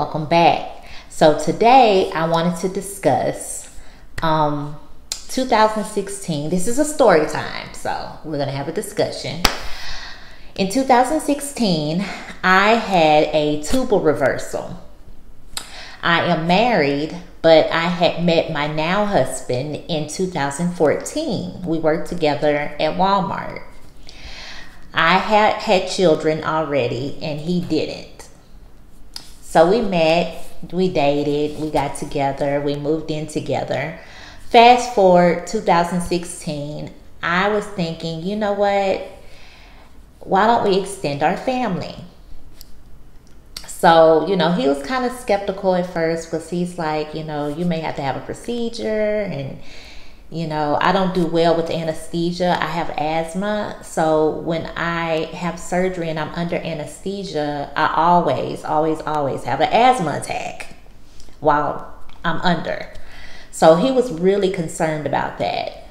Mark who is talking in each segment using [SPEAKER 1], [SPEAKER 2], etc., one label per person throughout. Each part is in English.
[SPEAKER 1] welcome back. So today I wanted to discuss 2016. This is a story time, so we're gonna have a discussion. In 2016, I had a tubal reversal. I am married, but I had met my now husband in 2014. We worked together at Walmart. I had children already and he didn't. So we met, we dated, we got together, we moved in together. Fast forward 2016, I was thinking, you know what? Why don't we extend our family? So, you know, he was kind of skeptical at first because he's like, you know, you may have to have a procedure and, you know, I don't do well with anesthesia. I have asthma. So when I have surgery and I'm under anesthesia, I always have an asthma attack while I'm under. So he was really concerned about that.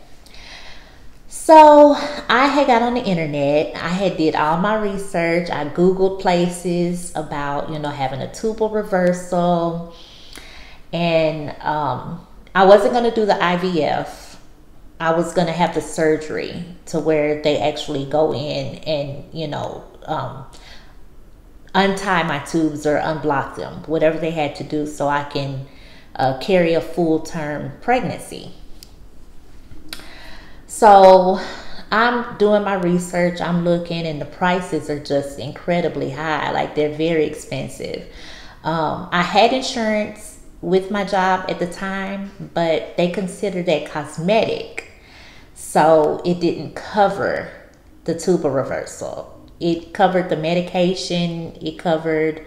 [SPEAKER 1] So I had got on the internet. I had did all my research. I Googled places about, you know, having a tubal reversal. And I wasn't going to do the IVF. I was going to have the surgery to where they actually go in and, you know, untie my tubes or unblock them, whatever they had to do so I can carry a full-term pregnancy. So I'm doing my research, I'm looking, and the prices are just incredibly high. Like, they're very expensive. I had insurance with my job at the time, but they considered that cosmetic. So it didn't cover the tubal reversal. It covered the medication, it covered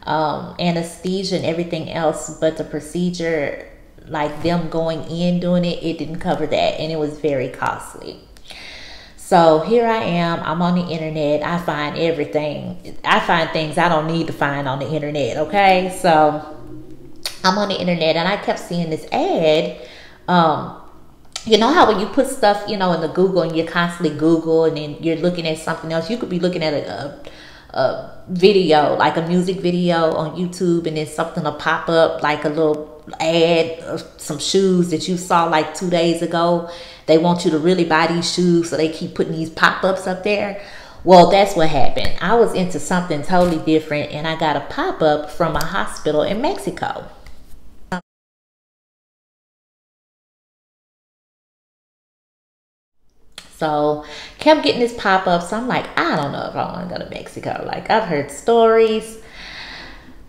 [SPEAKER 1] anesthesia and everything else, but the procedure, like them going in doing it, it didn't cover that, and it was very costly. So here I am, I'm on the internet, I find everything. I find things I don't need to find on the internet, okay? So I'm on the internet and I kept seeing this ad. You know how when you put stuff, you know, in the Google and you constantly Google and then you're looking at something else, you could be looking at a video, like a music video on YouTube, and then something will pop up like a little ad of some shoes that you saw like 2 days ago. They want you to really buy these shoes, so they keep putting these pop-ups up there. Well, that's what happened. I was into something totally different, and I got a pop-up from a hospital in Mexico. So kept getting this pop-up. So I'm like, I don't know if I want to go to Mexico. Like, I've heard stories.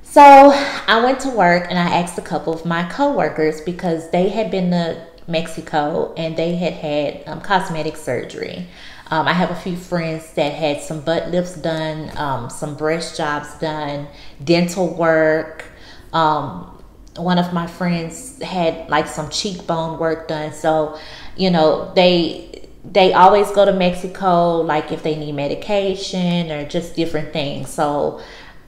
[SPEAKER 1] So I went to work and I asked a couple of my coworkers because they had been to Mexico and they had had cosmetic surgery. I have a few friends that had some butt lifts done, some breast jobs done, dental work. One of my friends had like some cheekbone work done. So, you know, they always go to Mexico, like if they need medication or just different things. So,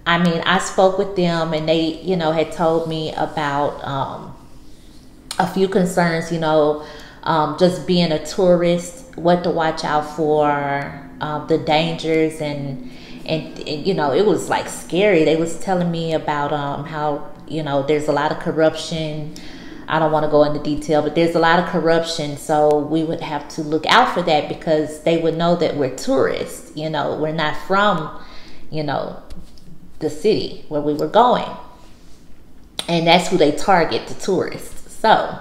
[SPEAKER 1] I mean, I spoke with them and they, you know, had told me about a few concerns, you know, just being a tourist, what to watch out for, the dangers, and you know, it was like scary. They was telling me about how, you know, there's a lot of corruption. I don't want to go into detail, but there's a lot of corruption. So we would have to look out for that because they would know that we're tourists. You know, we're not from, you know, the city where we were going. And that's who they target, the tourists. So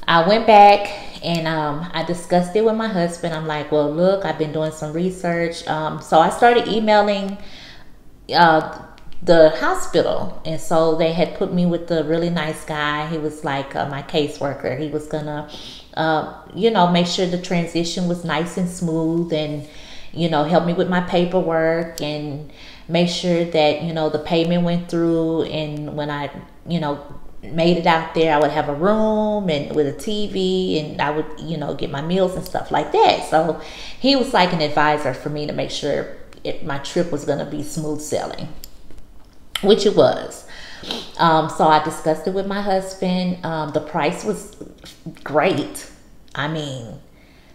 [SPEAKER 1] I went back and I discussed it with my husband. I'm like, well, look, I've been doing some research. So I started emailing the hospital, and so they had put me with a really nice guy. He was like my caseworker. He was gonna you know, make sure the transition was nice and smooth, and, you know, help me with my paperwork and make sure that, you know, the payment went through, and when I, you know, made it out there, I would have a room and with a TV, and I would, you know, get my meals and stuff like that. So he was like an advisor for me to make sure my trip was gonna be smooth sailing, which it was. So I discussed it with my husband. The price was great. I mean,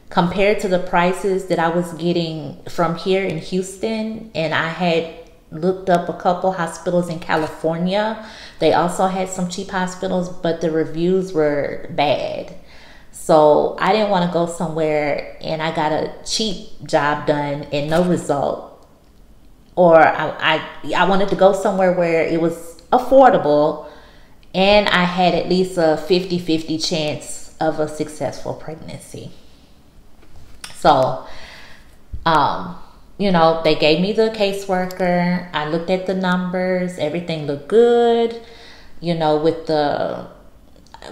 [SPEAKER 1] compared to the prices that I was getting from here in Houston, and I had looked up a couple hospitals in California. They also had some cheap hospitals, but the reviews were bad. So I didn't want to go somewhere and I got a cheap job done and no result. Or I wanted to go somewhere where it was affordable and I had at least a 50-50 chance of a successful pregnancy. So, you know, they gave me the caseworker. I looked at the numbers. Everything looked good. You know,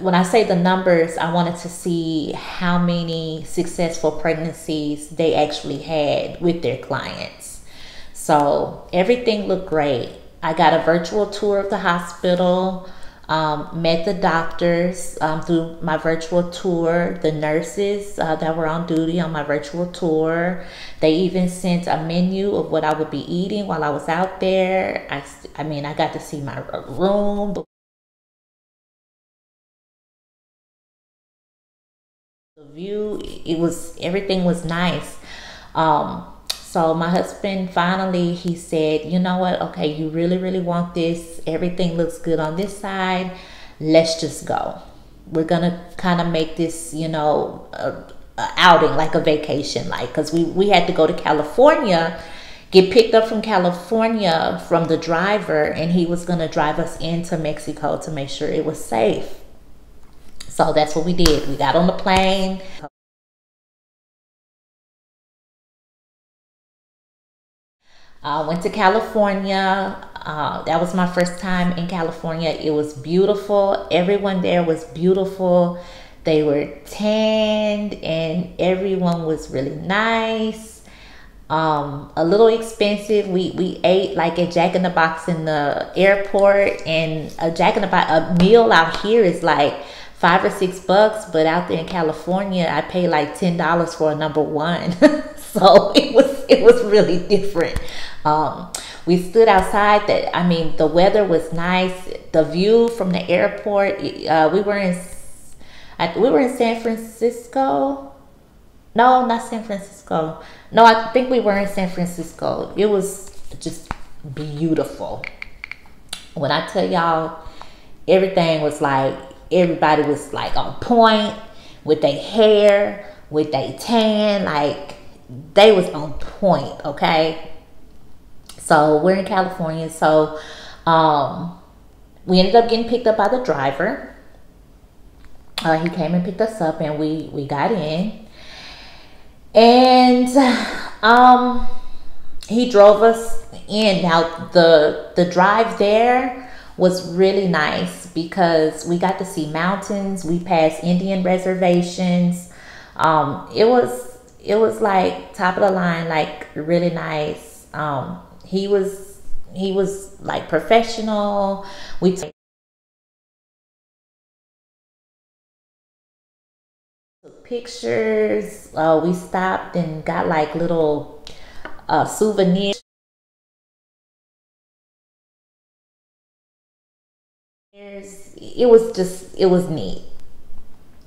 [SPEAKER 1] when I say the numbers, I wanted to see how many successful pregnancies they actually had with their clients. So everything looked great. I got a virtual tour of the hospital. Met the doctors through my virtual tour, the nurses that were on duty on my virtual tour. They even sent a menu of what I would be eating while I was out there. I mean, I got to see my room. The view, everything was nice. So my husband finally, he said, you know what? Okay, you really, really want this. Everything looks good on this side. Let's just go. We're going to kind of make this, you know, a outing, like a vacation, like, because we had to go to California, get picked up from California from the driver, and he was going to drive us into Mexico to make sure it was safe. So that's what we did. We got on the plane. Went to California. That was my first time in California. It was beautiful. Everyone there was beautiful. They were tanned and everyone was really nice. A little expensive. We ate like at Jack in the Box in the airport, and a meal out here is like $5 or $6, but out there in California, I paid like $10 for a #1. So it was really different. We stood outside. The weather was nice. The view from the airport. We were in San Francisco. No, not San Francisco. No, I think we were in San Francisco. It was just beautiful. When I tell y'all, everything was like, everybody was like on point with their hair, with their tan, like they was on point, okay? So we're in California. So we ended up getting picked up by the driver. He came and picked us up and we got in. And he drove us in. Now the drive there was really nice because we got to see mountains. We passed Indian reservations. It was like top of the line, like really nice. He was like professional. We took pictures. We stopped and got like little souvenirs. It was neat.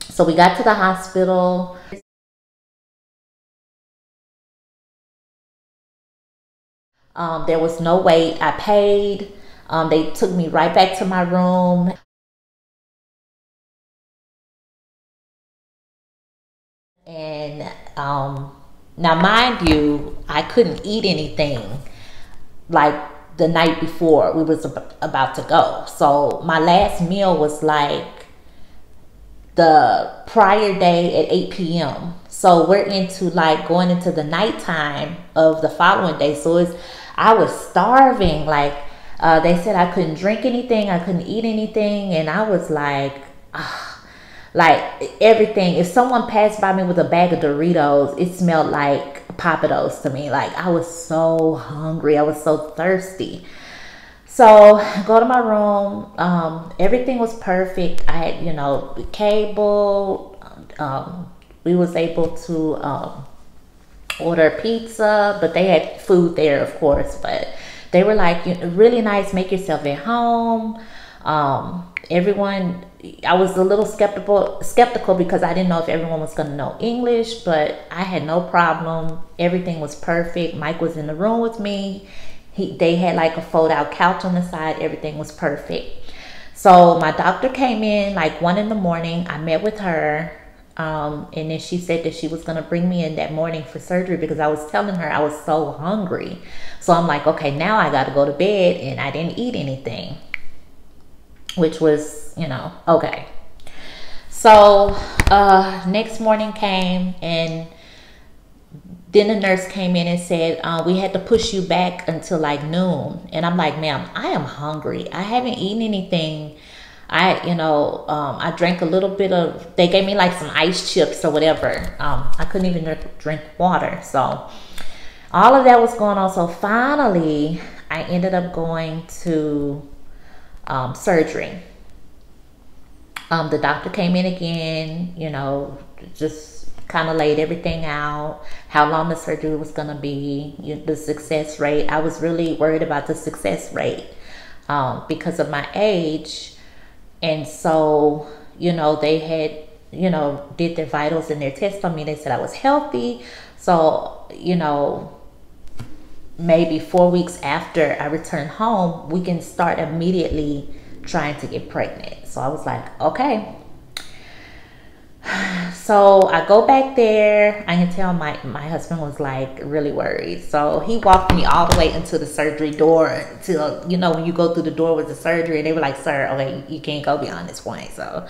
[SPEAKER 1] So we got to the hospital. There was no wait. I paid. They took me right back to my room. And now mind you, I couldn't eat anything like the night before we was about to go. So my last meal was like the prior day at 8 p.m. So we're into like going into the nighttime of the following day. So I was starving. Like they said I couldn't drink anything, I couldn't eat anything, and I was like everything. If someone passed by me with a bag of Doritos, it smelled like Papados to me. Like I was so hungry, I was so thirsty. So go to my room. Everything was perfect. I had, cable. We was able to order pizza, but they had food there, of course. But they were like, really nice. Make yourself at home. Everyone, I was a little skeptical because I didn't know if everyone was going to know English, but I had no problem. Everything was perfect. Mike was in the room with me. They had like a fold out couch on the side. Everything was perfect. So my doctor came in like 1 in the morning. I met with her. And then she said that she was going to bring me in that morning for surgery because I was telling her I was so hungry. So I'm like, okay, now I got to go to bed, and I didn't eat anything, which was, you know, okay. So next morning came, and then the nurse came in and said, we had to push you back until like noon. And I'm like, ma'am, I am hungry. I haven't eaten anything. I drank a little bit of, they gave me like some ice chips or whatever. I couldn't even drink water. So all of that was going on. So finally, I ended up going to surgery. The doctor came in again, you know, just kind of laid everything out, how long the surgery was going to be, the success rate. I was really worried about the success rate because of my age. And so, you know, they had, you know, did their vitals and their tests on me. They said I was healthy. So, you know, maybe 4 weeks after I returned home, we can start immediately trying to get pregnant. So I was like, okay. So I go back there. I can tell my husband was like really worried. So he walked me all the way into the surgery door till, you know, when you go through the door with the surgery, and they were like, sir, okay, you can't go beyond this point. So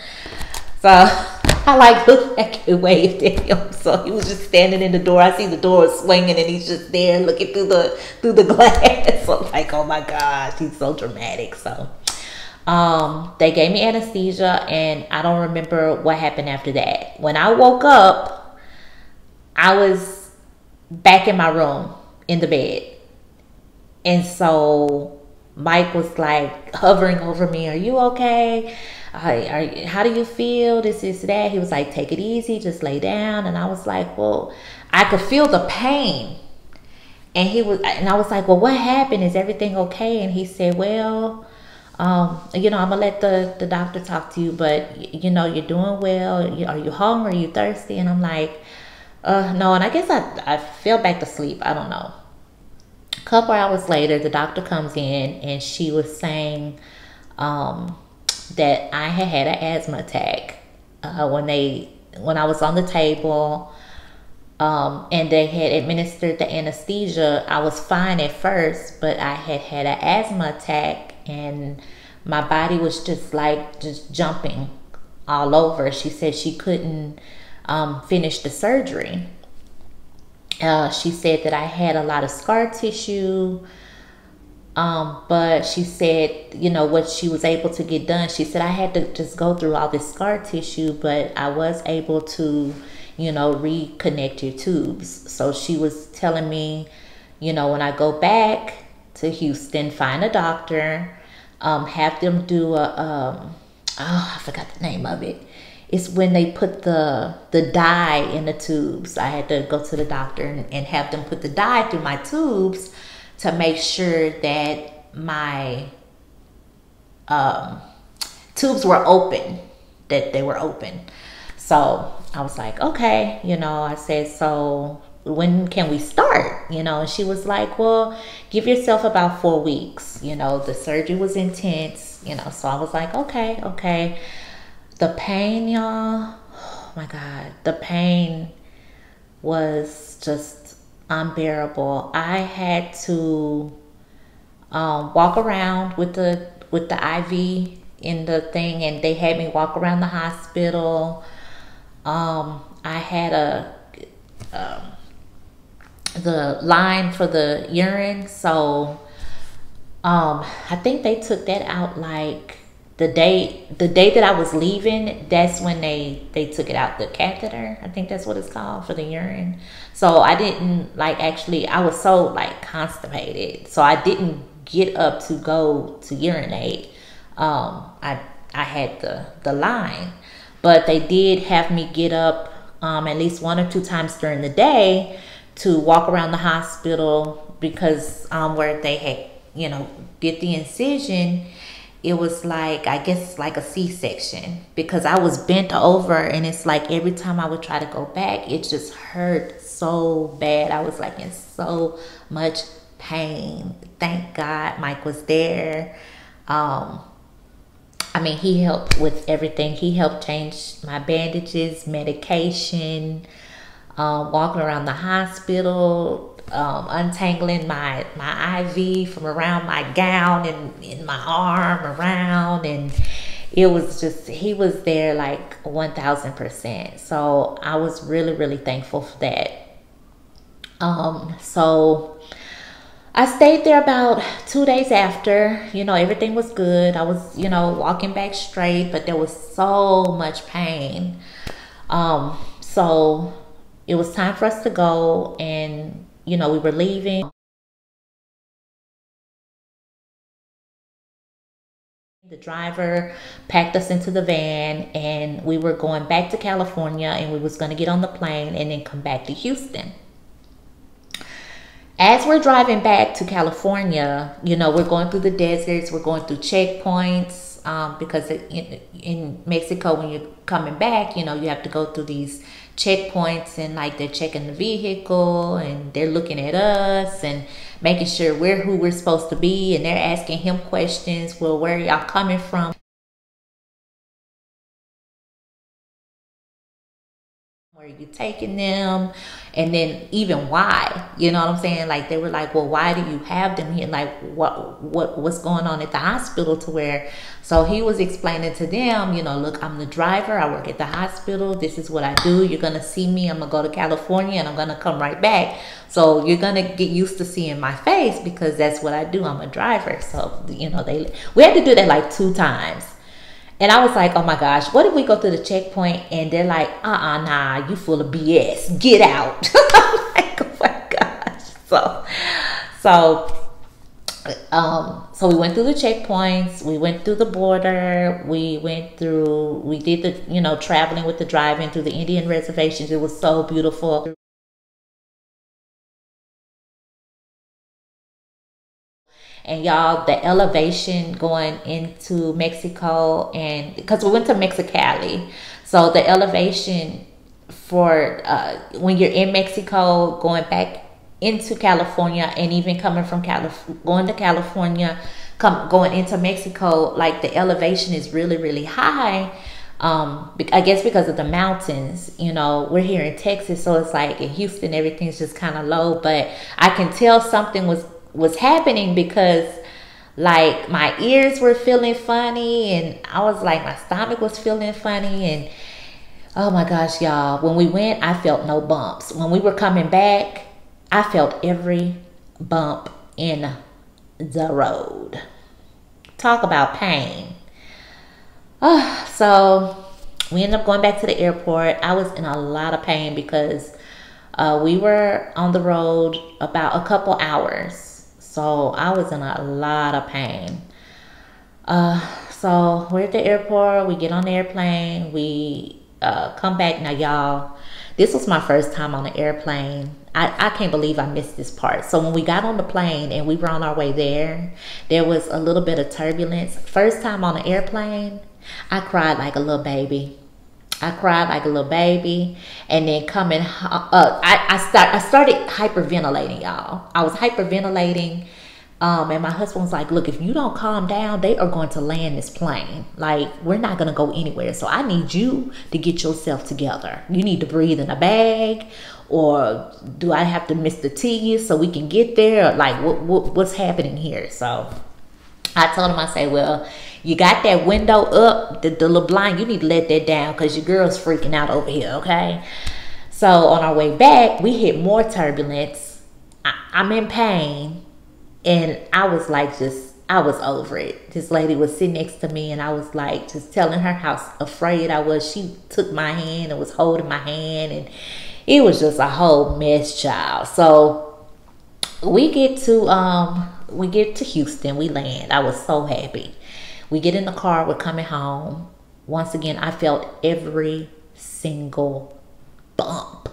[SPEAKER 1] I like looked back and waved at him. So he was just standing in the door. I see the door swinging, and he's just there looking through the glass. So like, oh my gosh, he's so dramatic. So they gave me anesthesia, and I don't remember what happened after that. When I woke up, I was back in my room in the bed. And so Mike was like hovering over me. Are you okay? How do you feel? This is that. He was like, take it easy, just lay down. And I was like, well, I could feel the pain. And I was like, well, what happened? Is everything okay? And he said, well, you know, I'm gonna let the doctor talk to you, but you know, you're doing well. Are you hungry? Are you thirsty? And I'm like, no. And I guess I fell back to sleep. I don't know. A couple hours later, the doctor comes in, and she was saying that I had an asthma attack when I was on the table, and they had administered the anesthesia. I was fine at first, but I had an asthma attack, and my body was just jumping all over. She said she couldn't finish the surgery. She said that I had a lot of scar tissue, but she said, you know, what she was able to get done, she said I had to just go through all this scar tissue, but I was able to, you know, reconnect your tubes. So she was telling me, you know, when I go back to Houston, find a doctor, have them do I forgot the name of it. It's when they put the dye in the tubes. I had to go to the doctor and have them put the dye through my tubes to make sure that my tubes were open, that they were open. So I was like, okay, you know, I said, so when can we start? You know, and she was like, well, give yourself about 4 weeks. You know, the surgery was intense, you know, so I was like, okay. The pain, y'all, oh my God, the pain was just unbearable. I had to walk around with the IV in the thing, and they had me walk around the hospital. I had the line for the urine, so I think they took that out like the day that I was leaving. That's when they took it out, the catheter, I think that's what it's called, for the urine. So I didn't I was so like constipated, so I didn't get up to go to urinate. I had the line, but they did have me get up at least 1 or 2 times during the day to walk around the hospital, because where they had, you know, did the incision, it was like, I guess like a C-section, because I was bent over, and it's like every time I would try to go back, it just hurt so bad. I was like in so much pain. Thank God Mike was there. I mean, he helped with everything. He helped change my bandages, medication, walking around the hospital, untangling my IV from around my gown and in my arm around. And it was just, he was there like 1000%. So I was really, really thankful for that. So I stayed there about 2 days after. You know, everything was good. I was, you know, walking back straight, but there was so much pain. So it was time for us to go, and, you know, we were leaving. The driver packed us into the van, and we were going back to California, and we was going to get on the plane and then come back to Houston. As we're driving back to California, you know, we're going through the deserts, we're going through checkpoints, because in Mexico, when you're coming back, you know, you have to go through these checkpoints, and like they're checking the vehicle and they're looking at us and making sure we're who we're supposed to be, and they're asking him questions. Well, where are y'all coming from? Where are you taking them? And then even why, you know what I'm saying? Like, they were like, well, why do you have them here? Like, what's going on at the hospital to where? So he was explaining to them, you know, look, I'm the driver. I work at the hospital. This is what I do. You're going to see me. I'm going to go to California and I'm going to come right back. So you're going to get used to seeing my face because that's what I do. I'm a driver. So, you know, we had to do that like 2 times. And I was like, oh my gosh, what if we go through the checkpoint and they're like, nah, you full of BS, get out. I'm like, oh my gosh. So we went through the checkpoints, we went through the border, we did the, you know, traveling with the driving through the Indian reservations. It was so beautiful. And y'all, the elevation going into Mexico, and because we went to Mexicali, so the elevation for when you're in Mexico going back into California, and even coming from going to California, going into Mexico, like the elevation is really, really high. I guess because of the mountains. You know, we're here in Texas, so it's like in Houston everything's just kind of low, but I can tell something was happening because like my ears were feeling funny, and I was like, my stomach was feeling funny. And oh my gosh, y'all, when we went, I felt no bumps. When we were coming back, I felt every bump in the road. Talk about pain. So we ended up going back to the airport. I was in a lot of pain because we were on the road about a couple hours. So I was in a lot of pain. So we're at the airport. We get on the airplane. We come back. Now, y'all, this was my first time on an airplane. I can't believe I missed this part. So when we got on the plane and we were on our way there was a little bit of turbulence. First time on an airplane, I cried like a little baby. I cried like a little baby. And then I started hyperventilating, y'all. I was hyperventilating. And my husband was like, look, if you don't calm down, they are going to land this plane. Like, we're not going to go anywhere. So I need you to get yourself together. You need to breathe in a bag. Or do I have to miss the T so we can get there? Or like, what's happening here? So I told him, I say, well, you got that window up, the little blind, you need to let that down because your girl's freaking out over here, okay? So on our way back, we hit more turbulence. I'm in pain, and I was like, I was over it. This lady was sitting next to me, and I was like, just telling her how afraid I was. She took my hand and was holding my hand, and it was just a whole mess, child. So we get to Houston, we land. I was so happy. We get in the car, we're coming home. Once again, I felt every single bump.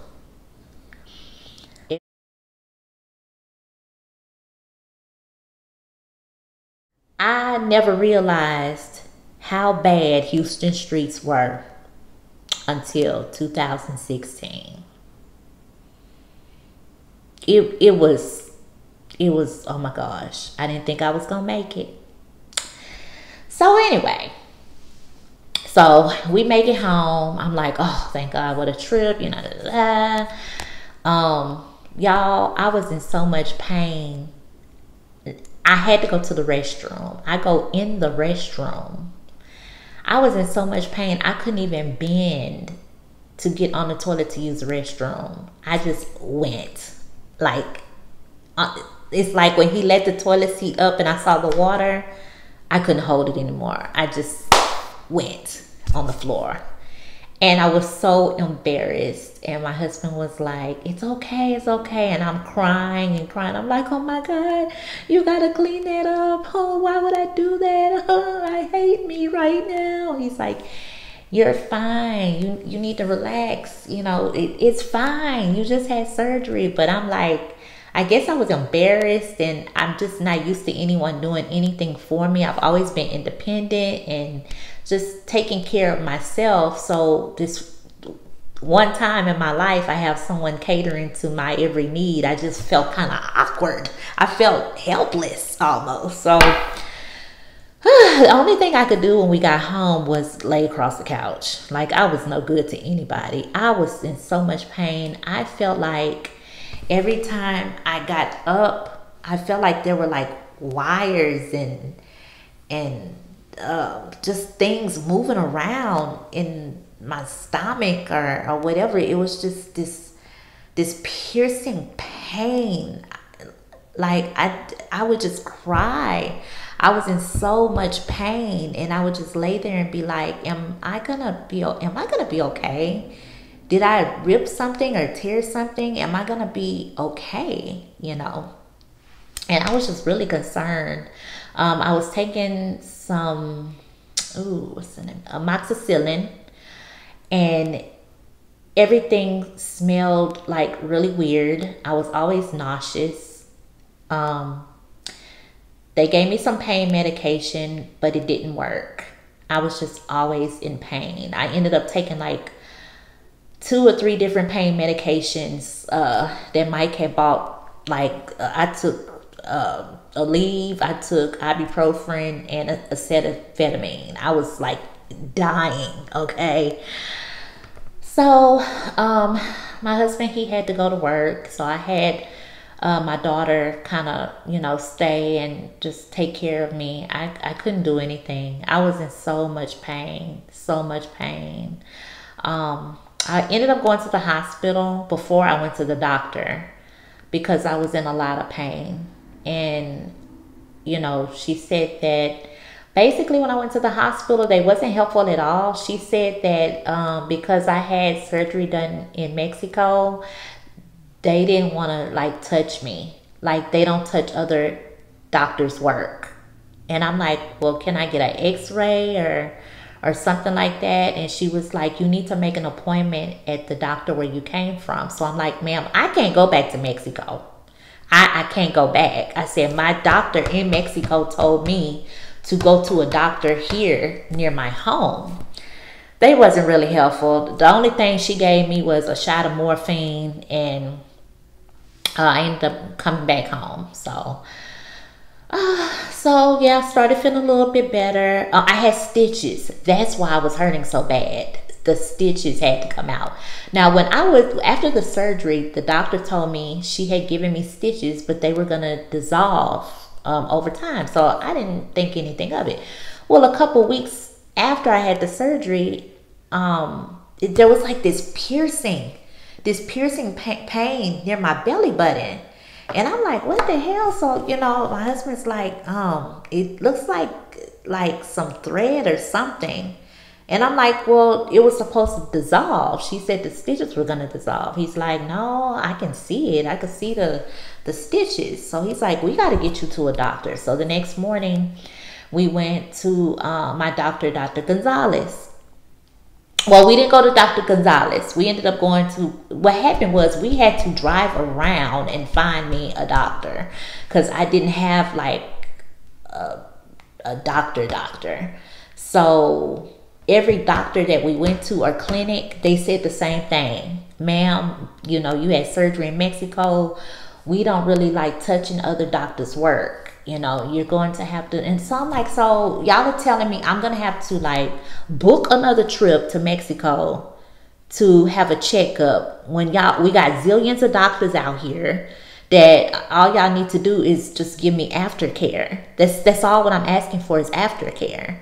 [SPEAKER 1] I never realized how bad Houston streets were until 2016. It was it was, oh my gosh, I didn't think I was gonna make it. So anyway, so we make it home. I'm like, oh, thank God, what a trip, you know. Y'all, I was in so much pain. I had to go to the restroom. I go in the restroom. I was in so much pain, I couldn't even bend to get on the toilet to use the restroom. I just went. Like, it's like when he let the toilet seat up and I saw the water, I couldn't hold it anymore. I just went on the floor. And I was so embarrassed. And my husband was like, it's okay, it's okay. And I'm crying and crying. I'm like, oh my God, you gotta clean that up. Oh, why would I do that? Oh, I hate me right now. He's like, you're fine. You need to relax. You know, it's fine. You just had surgery. But I'm like, I guess I was embarrassed, and I'm just not used to anyone doing anything for me. I've always been independent and just taking care of myself. So this one time in my life, I have someone catering to my every need. I just felt kind of awkward. I felt helpless almost. So the only thing I could do when we got home was lay across the couch. Like, I was no good to anybody. I was in so much pain. I felt like every time I got up, I felt like there were like wires and just things moving around in my stomach or whatever. It was just this piercing pain. Like, I would just cry. I was in so much pain, and I would just lay there and be like, am I gonna be okay? Did I rip something or tear something? Am I gonna be okay? You know? And I was just really concerned. I was taking some, what's the name? Amoxicillin, and everything smelled like really weird. I was always nauseous. They gave me some pain medication, but it didn't work. I was just always in pain. I ended up taking like 2 or 3 different pain medications that Mike had bought. Like, I took Aleve, I took ibuprofen, and acetaminophen. I was like dying, okay? So my husband, he had to go to work, so I had my daughter kind of, you know, stay and just take care of me. I couldn't do anything. I was in so much pain, so much pain. I ended up going to the hospital before I went to the doctor because I was in a lot of pain. And, you know, she said that basically when I went to the hospital, they wasn't helpful at all. She said that because I had surgery done in Mexico, they didn't want to like touch me. Like, they don't touch other doctors' work. And I'm like, well, can I get an x-ray or something like that? And she was like, you need to make an appointment at the doctor where you came from. So I'm like, ma'am, I can't go back to Mexico. I can't go back. I said, my doctor in Mexico told me to go to a doctor here near my home. They wasn't really helpful. The only thing she gave me was a shot of morphine, and I ended up coming back home. So yeah, I started feeling a little bit better. I had stitches. That's why I was hurting so bad. The stitches had to come out. Now, when I was, after the surgery, the doctor told me she had given me stitches, but they were going to dissolve over time. So I didn't think anything of it. Well, a couple weeks after I had the surgery, there was like this piercing pain near my belly button. And I'm like, what the hell? So, you know, my husband's like, it looks like some thread or something. And I'm like, well, it was supposed to dissolve. She said the stitches were going to dissolve. He's like, no, I can see it. I can see the stitches. So he's like, we got to get you to a doctor. So the next morning we went to my doctor, Dr. Gonzalez. Well, we didn't go to Dr. Gonzalez. We ended up going to, what happened was we had to drive around and find me a doctor because I didn't have like a doctor. So every doctor that we went to or clinic, they said the same thing. Ma'am, you know, you had surgery in Mexico. we don't really like touching other doctors' work. You know, you're going to have to, and so I'm like, so y'all are telling me I'm gonna have to like book another trip to Mexico to have a checkup when we got zillions of doctors out here that all y'all need to do is just give me aftercare. That's all what I'm asking for is aftercare.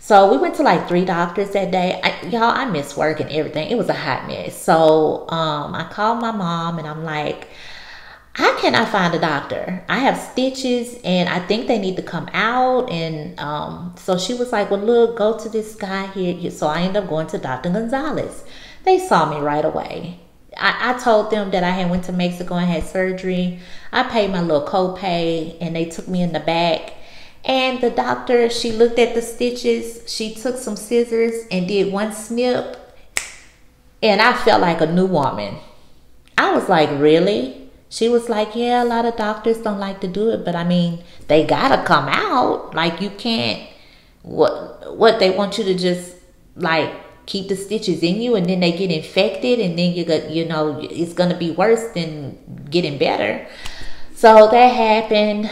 [SPEAKER 1] So we went to like 3 doctors that day. I missed work and everything. It was a hot mess. So I called my mom and I'm like, how can I find a doctor? I have stitches and I think they need to come out. And so she was like, well, look, go to this guy here. So I ended up going to Dr. Gonzalez. They saw me right away. I told them that I had went to Mexico and had surgery. I paid my little copay and they took me in the back. And the doctor, she looked at the stitches. She took some scissors and did one snip. And I felt like a new woman. I was like, really? She was like, yeah, a lot of doctors don't like to do it. But I mean, they gotta come out. Like you can't, what they want you to just like keep the stitches in you and then they get infected and then it's gonna be worse than getting better. So that happened.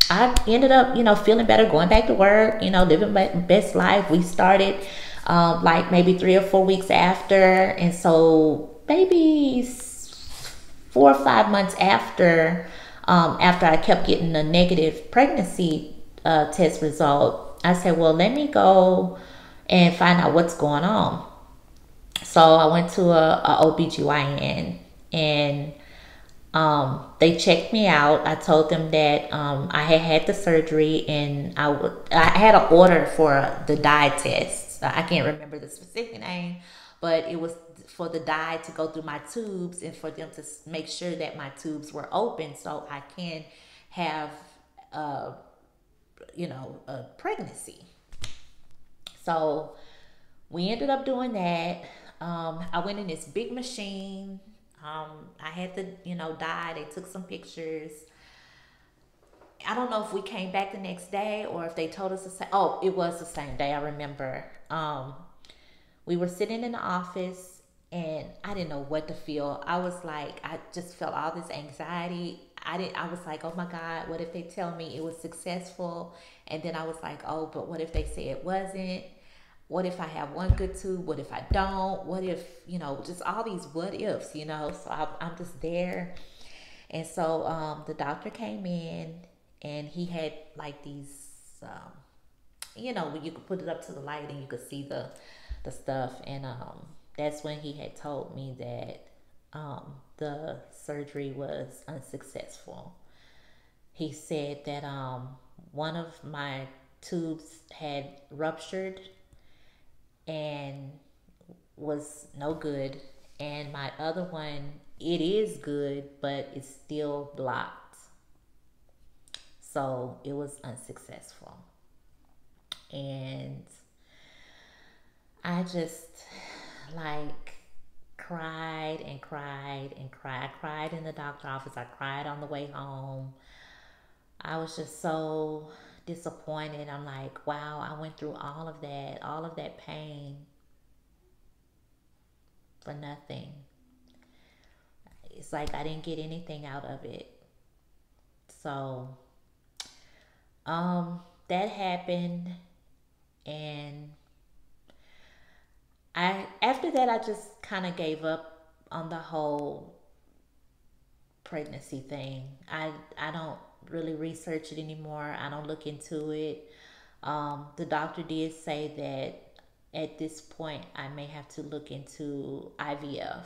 [SPEAKER 1] I ended up, feeling better, going back to work, living my best life. We started like maybe 3 or 4 weeks after. And so maybe 4 or 5 months after I kept getting a negative pregnancy test result, I said, well, let me go and find out what's going on. So I went to a OBGYN and they checked me out. I told them that I had the surgery and I had an order for the dye test. I can't remember the specific name, but it was for the dye to go through my tubes and for them to make sure that my tubes were open so I can have a pregnancy. So we ended up doing that. I went in this big machine. I had to, dye. They took some pictures. I don't know if we came back the next day or if they told us the same. Oh, it was the same day. I remember. We were sitting in the office and I didn't know what to feel. I was like, I just felt all this anxiety. I was like, oh my God, what if they tell me it was successful? And then I was like, oh, but what if they say it wasn't? What if I have one good tube? What if I don't? What if, just all these what ifs, so I'm just there. And so the doctor came in and he had like these, when you could put it up to the light and you could see the stuff. And that's when he had told me that the surgery was unsuccessful. He said that one of my tubes had ruptured and was no good, and my other one, it is good, but it's still blocked. So it was unsuccessful. And I just like cried and cried and cried. I cried in the doctor's office. I cried on the way home. I was just so disappointed. I'm like, wow, I went through all of that pain for nothing. It's like I didn't get anything out of it. So that happened, and after that I just kind of gave up on the whole pregnancy thing. I don't really research it anymore. I don't look into it. The doctor did say that at this point I may have to look into IVF.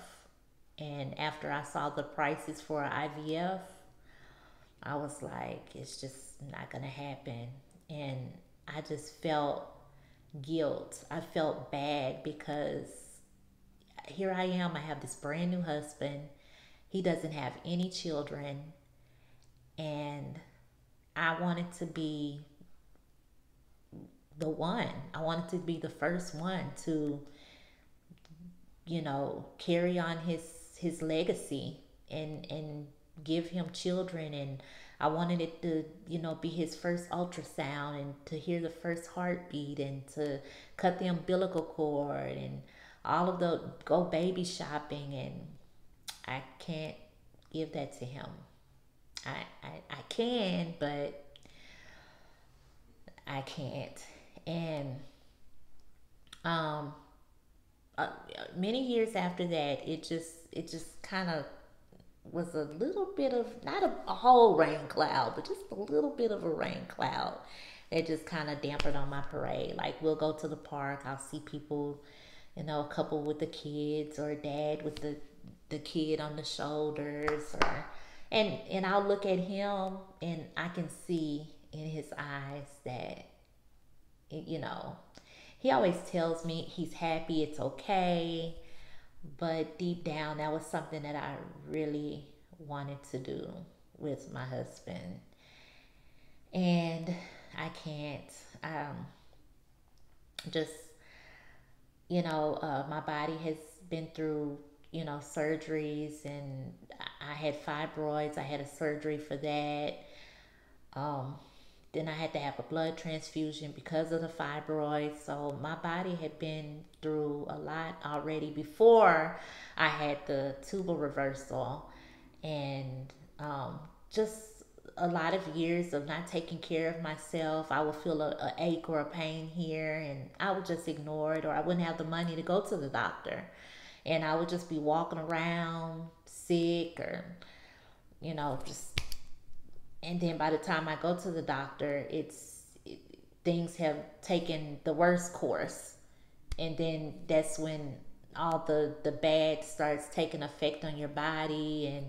[SPEAKER 1] And after I saw the prices for IVF, I was like, it's just not gonna happen. And I just felt guilt. I felt bad because here I am. I have this brand new husband. He doesn't have any children. And I wanted to be the one. I wanted to be the first one to, carry on his legacy and give him children. And I wanted it to, be his first ultrasound and to hear the first heartbeat and to cut the umbilical cord and all of the go baby shopping. And I can't give that to him. I can, but I can't. And um, many years after that, it just kind of was a little bit of, not a whole rain cloud, but just a little bit of a rain cloud that just kind of dampened on my parade. Like, we'll go to the park, I'll see people, a couple with the kids, or a dad with the kid on the shoulders, or and I'll look at him and I can see in his eyes that, you know, he always tells me he's happy, it's okay, but deep down, that was something that I really wanted to do with my husband. And I can't. Just, my body has been through, surgeries, and I had fibroids. I had a surgery for that. Um, then I had to have a blood transfusion because of the fibroids. So my body had been through a lot already before I had the tubal reversal. And just a lot of years of not taking care of myself. I would feel a ache or a pain here, and I would just ignore it, or I wouldn't have the money to go to the doctor. And I would just be walking around sick, or, just, and then by the time I go to the doctor, things have taken the worst course. And then that's when all the bad starts taking effect on your body. And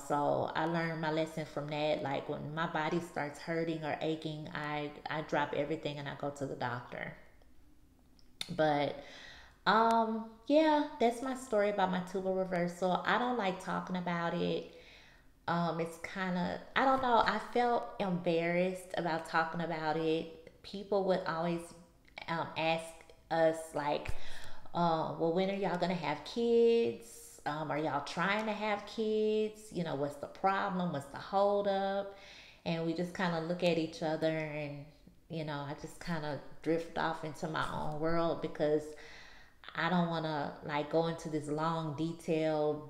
[SPEAKER 1] so I learned my lesson from that. Like, when my body starts hurting or aching, I drop everything and I go to the doctor. But yeah, that's my story about my tubal reversal. I don't like talking about it. It's kind of, I don't know, I felt embarrassed about talking about it. People would always ask us, like, well, when are y'all gonna have kids? Are y'all trying to have kids? What's the problem? What's the hold up? And we just kind of look at each other, and I just kind of drift off into my own world, because I don't want to, like, go into this long, detailed,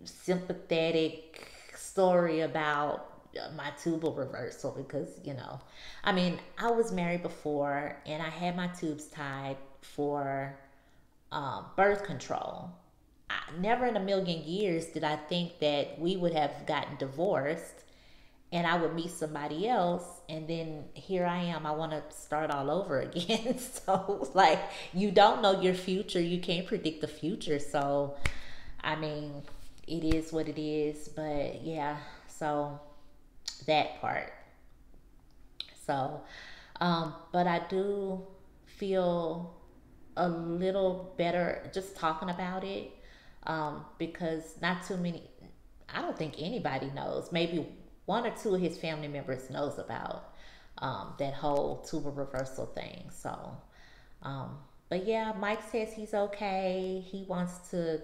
[SPEAKER 1] sympathetic story about my tubal reversal, because I mean, I was married before, and I had my tubes tied for birth control. Never in a million years did I think that we would have gotten divorced and I would meet somebody else, and then here I am, I want to start all over again. So, like, you don't know your future, you can't predict the future. So, I mean, it is what it is. But yeah, so that part. So, but I do feel a little better just talking about it, because not too many, I don't think anybody knows. Maybe one or two of his family members knows about that whole tubal reversal thing. So, but yeah, Mike says he's okay. He wants to,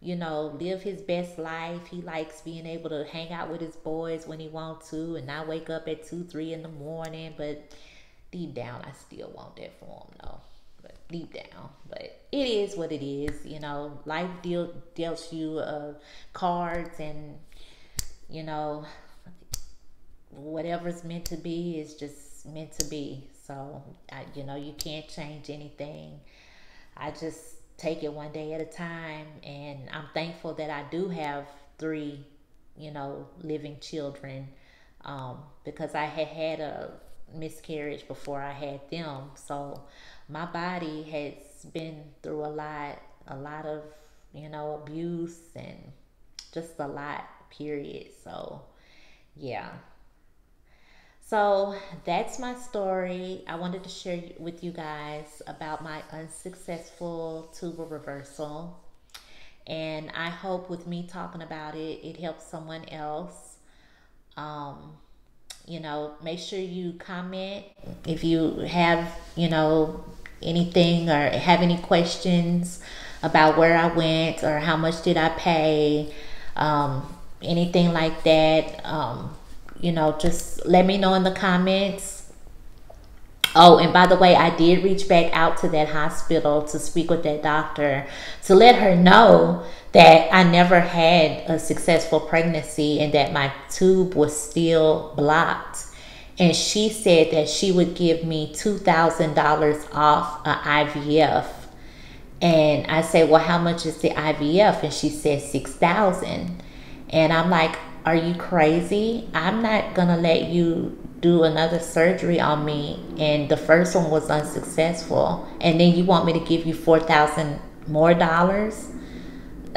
[SPEAKER 1] live his best life. He likes being able to hang out with his boys when he wants to, and not wake up at 2, 3 in the morning. But deep down, I still want that for him, though. But deep down, but it is what it is. Life deals you cards, and whatever's meant to be is just meant to be. So you can't change anything. I just take it one day at a time, and I'm thankful that I do have 3 living children, because I had a miscarriage before I had them. So my body has been through a lot of abuse, and just a lot, period. So yeah, so that's my story. I wanted to share with you guys about my unsuccessful tubal reversal. And I hope with me talking about it, it helps someone else. Um, Make sure you comment if you have, anything, or have any questions about where I went, or how much did I pay, anything like that. Just let me know in the comments. Oh, and by the way, I did reach back out to that hospital to speak with that doctor to let her know that I never had a successful pregnancy and that my tube was still blocked. And she said that she would give me $2,000 off an IVF. And I said, well, how much is the IVF? And she said $6,000. And I'm like, are you crazy? I'm not gonna let you do another surgery on me, and the first one was unsuccessful, and then you want me to give you $4,000 more dollars?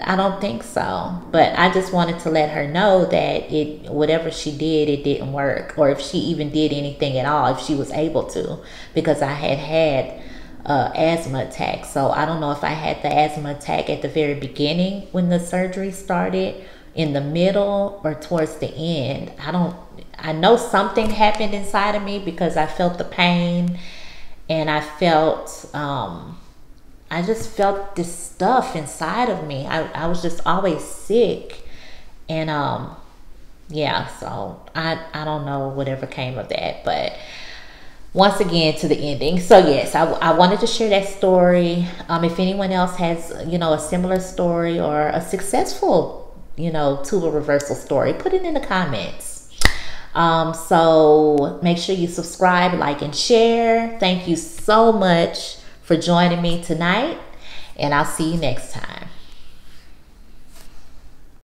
[SPEAKER 1] I don't think so. But I just wanted to let her know that whatever she did, it didn't work, or if she even did anything at all, if she was able to, because I had asthma attack. So I don't know if I had the asthma attack at the very beginning when the surgery started, in the middle, or towards the end. I know something happened inside of me because I felt the pain, and I felt I just felt this stuff inside of me. I was just always sick, and yeah, so I don't know whatever came of that. But once again, to the ending. So yes, I wanted to share that story. If anyone else has, a similar story or a successful, tubal reversal story, put it in the comments. So make sure you subscribe, like, and share. Thank you so much for joining me tonight, and I'll see you next time.